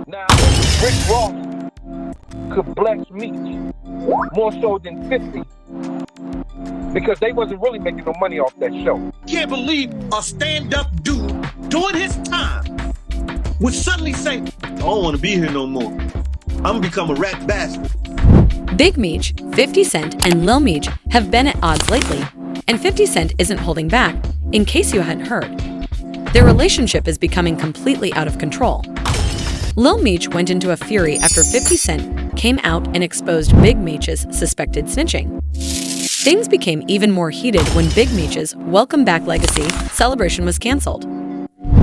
Now, Rick Ross could bless Meech more so than 50 because they wasn't really making no money off that show. Can't believe a stand-up dude doing his time would suddenly say, I don't want to be here no more. I'm gonna become a rat bastard. Big Meech, 50 Cent, and Lil Meech have been at odds lately, and 50 Cent isn't holding back, in case you hadn't heard. Their relationship is becoming completely out of control. Lil Meech went into a fury after 50 Cent came out and exposed Big Meech's suspected snitching. Things became even more heated when Big Meech's Welcome Back Legacy celebration was canceled.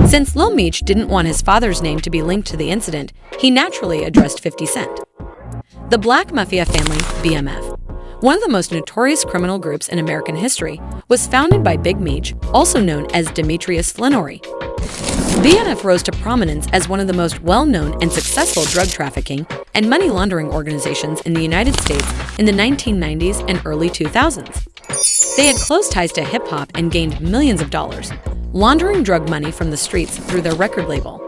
Since Lil Meech didn't want his father's name to be linked to the incident, he naturally addressed 50 Cent. The Black Mafia family, BMF, one of the most notorious criminal groups in American history, was founded by Big Meech, also known as Demetrius Flenory. BMF rose to prominence as one of the most well-known and successful drug trafficking and money laundering organizations in the United States in the 1990s and early 2000s. They had close ties to hip-hop and gained millions of dollars, laundering drug money from the streets through their record label.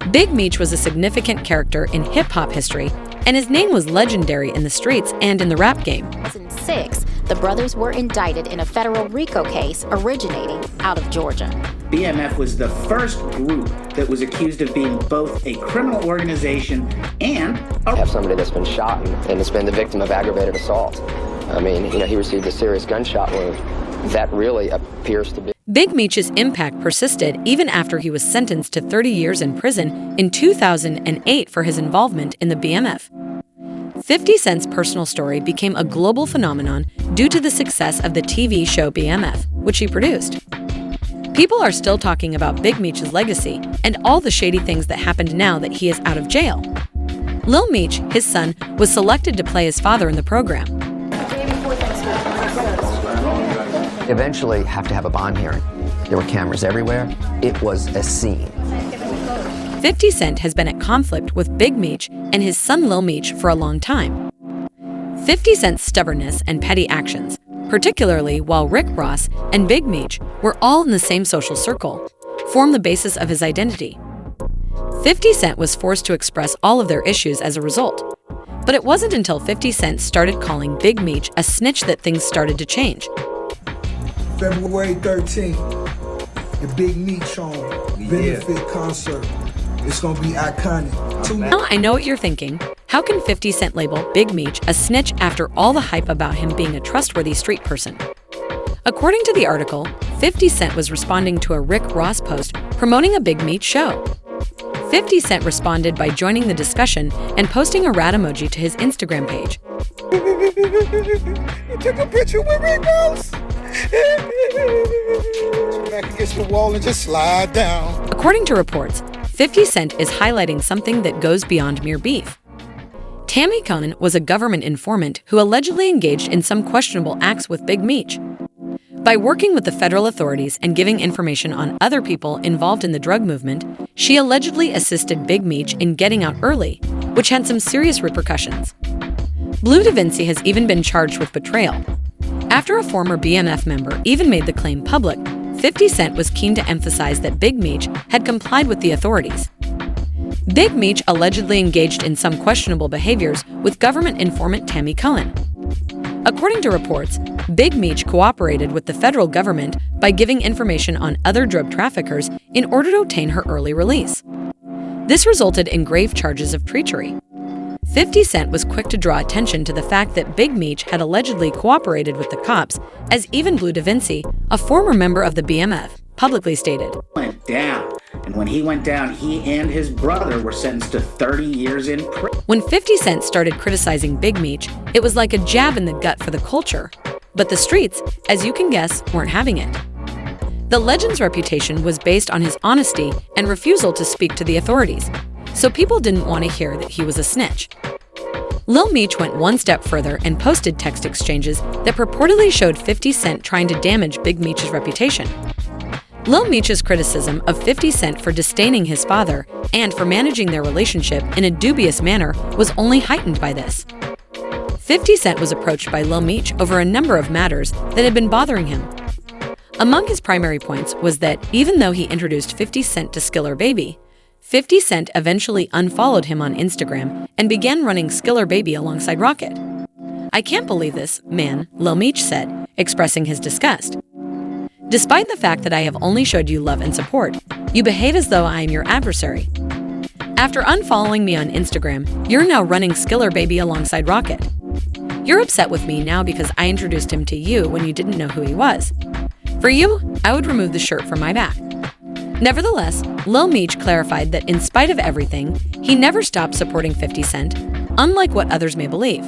Big Meech was a significant character in hip-hop history, and his name was legendary in the streets and in the rap game. In 2006, the brothers were indicted in a federal RICO case originating out of Georgia. BMF was the first group that was accused of being both a criminal organization and have somebody that's been shot and has been the victim of aggravated assault. I mean, he received a serious gunshot wound. That really appears to be. Big Meech's impact persisted even after he was sentenced to 30 years in prison in 2008 for his involvement in the BMF. 50 Cent's personal story became a global phenomenon due to the success of the TV show BMF, which he produced. People are still talking about Big Meech's legacy and all the shady things that happened now that he is out of jail. Lil Meech, his son, was selected to play his father in the program. Eventually have to have a bond hearing. There were cameras everywhere. It was a scene. 50 Cent has been at conflict with Big Meech and his son Lil Meech for a long time. 50 Cent's stubbornness and petty actions, particularly while Rick Ross and Big Meech were all in the same social circle, form the basis of his identity. 50 Cent was forced to express all of their issues as a result. But it wasn't until 50 Cent started calling Big Meech a snitch that things started to change. February 13th, the Big Meech on benefit concert. It's gonna be iconic. Now I know what you're thinking. How can 50 Cent label Big Meech a snitch after all the hype about him being a trustworthy street person? According to the article, 50 Cent was responding to a Rick Ross post promoting a Big Meech show. 50 Cent responded by joining the discussion and posting a rat emoji to his Instagram page. You took a picture with Rick Ross. Back against the wall and just slide down. According to reports, 50 Cent is highlighting something that goes beyond mere beef. Tammy Cohen was a government informant who allegedly engaged in some questionable acts with Big Meech. By working with the federal authorities and giving information on other people involved in the drug movement, she allegedly assisted Big Meech in getting out early, which had some serious repercussions. Blue Da Vinci has even been charged with betrayal. After a former BMF member even made the claim public, 50 Cent was keen to emphasize that Big Meech had complied with the authorities. Big Meech allegedly engaged in some questionable behaviors with government informant Tammy Cohen. According to reports, Big Meech cooperated with the federal government by giving information on other drug traffickers in order to obtain her early release. This resulted in grave charges of treachery. 50 Cent was quick to draw attention to the fact that Big Meech had allegedly cooperated with the cops, as even Blue Da Vinci, a former member of the BMF, publicly stated. Went down, and when he went down, he and his brother were sentenced to 30 years in prison. When 50 Cent started criticizing Big Meech, it was like a jab in the gut for the culture. But the streets, as you can guess, weren't having it. The legend's reputation was based on his honesty and refusal to speak to the authorities, so people didn't want to hear that he was a snitch. Lil Meech went one step further and posted text exchanges that purportedly showed 50 Cent trying to damage Big Meech's reputation. Lil Meech's criticism of 50 Cent for disdaining his father and for managing their relationship in a dubious manner was only heightened by this. 50 Cent was approached by Lil Meech over a number of matters that had been bothering him. Among his primary points was that even though he introduced 50 Cent to Skiller Baby, 50 Cent eventually unfollowed him on Instagram and began running Skiller Baby alongside Rocket. "I can't believe this, man," Lil Meech said, expressing his disgust. "Despite the fact that I have only showed you love and support, you behave as though I am your adversary. After unfollowing me on Instagram, you're now running Skiller Baby alongside Rocket. You're upset with me now because I introduced him to you when you didn't know who he was. For you, I would remove the shirt from my back." Nevertheless, Lil Meech clarified that in spite of everything, he never stopped supporting 50 Cent, unlike what others may believe.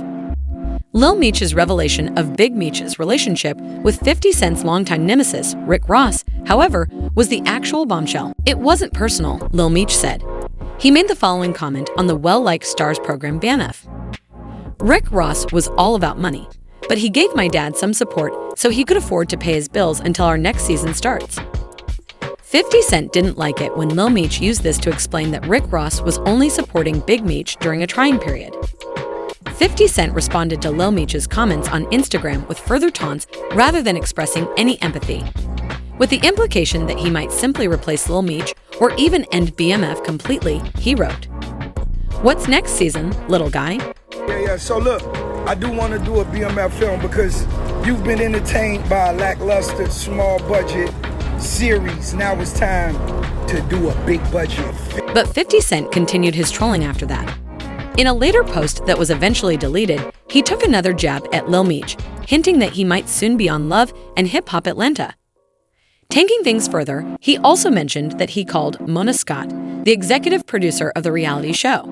Lil Meech's revelation of Big Meech's relationship with 50 Cent's longtime nemesis, Rick Ross, however, was the actual bombshell. "It wasn't personal," Lil Meech said. He made the following comment on the well-liked Stars program BANF. "Rick Ross was all about money, but he gave my dad some support so he could afford to pay his bills until our next season starts." 50 Cent didn't like it when Lil Meech used this to explain that Rick Ross was only supporting Big Meech during a trying period. 50 Cent responded to Lil Meech's comments on Instagram with further taunts rather than expressing any empathy, with the implication that he might simply replace Lil Meech or even end BMF completely. He wrote, "What's next season, little guy?" Yeah, so look, I do want to do a BMF film because you've been entertained by a lackluster, small budget series. Now it's time to do a big budget. But 50 Cent continued his trolling after that. In a later post that was eventually deleted, he took another jab at Lil Meech, hinting that he might soon be on Love and Hip Hop Atlanta. Taking things further, he also mentioned that he called Mona Scott, the executive producer of the reality show.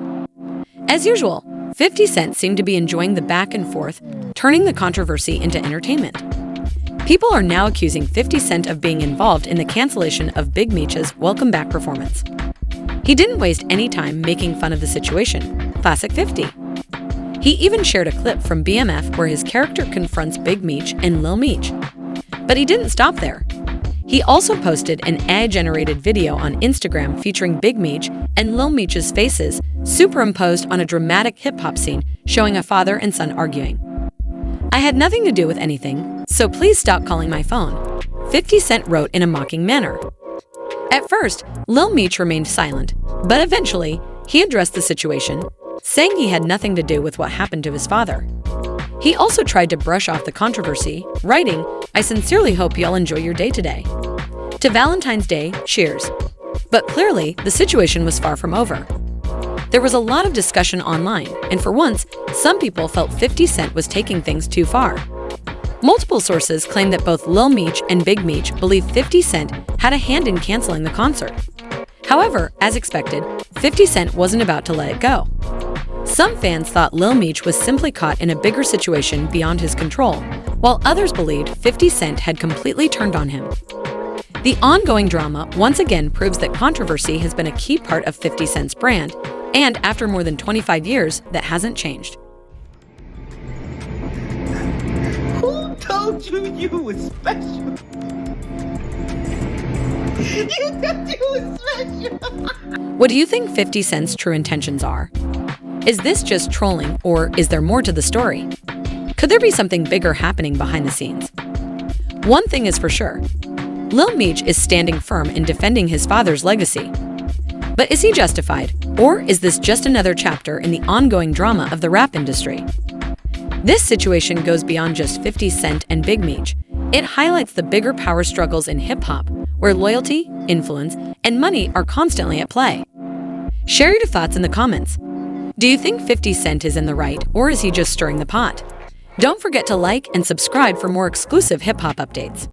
As usual, 50 Cent seemed to be enjoying the back and forth, turning the controversy into entertainment. People are now accusing 50 Cent of being involved in the cancellation of Big Meech's Welcome Back performance. He didn't waste any time making fun of the situation. Classic 50. He even shared a clip from BMF where his character confronts Big Meech and Lil Meech. But he didn't stop there. He also posted an AI-generated video on Instagram featuring Big Meech and Lil Meech's faces superimposed on a dramatic hip-hop scene showing a father and son arguing. "I had nothing to do with anything, so please stop calling my phone," 50 Cent wrote in a mocking manner. At first, Lil Meech remained silent, but eventually, he addressed the situation, saying he had nothing to do with what happened to his father. He also tried to brush off the controversy, writing, "I sincerely hope y'all enjoy your day today. To Valentine's Day, cheers." But clearly, the situation was far from over. There was a lot of discussion online, and for once, some people felt 50 Cent was taking things too far. Multiple sources claim that both Lil Meech and Big Meech believe 50 Cent had a hand in canceling the concert. However, as expected, 50 Cent wasn't about to let it go. Some fans thought Lil Meech was simply caught in a bigger situation beyond his control, while others believed 50 Cent had completely turned on him. The ongoing drama once again proves that controversy has been a key part of 50 Cent's brand, and after more than 25 years, that hasn't changed. Who told you you was special? You thought you was special. What do you think 50 Cent's true intentions are? Is this just trolling, or is there more to the story? Could there be something bigger happening behind the scenes? One thing is for sure, Lil Meech is standing firm in defending his father's legacy. But is he justified, or is this just another chapter in the ongoing drama of the rap industry? This situation goes beyond just 50 Cent and Big Meech. It highlights the bigger power struggles in hip-hop, where loyalty, influence, and money are constantly at play. Share your thoughts in the comments. Do you think 50 Cent is in the right, or is he just stirring the pot? Don't forget to like and subscribe for more exclusive hip-hop updates.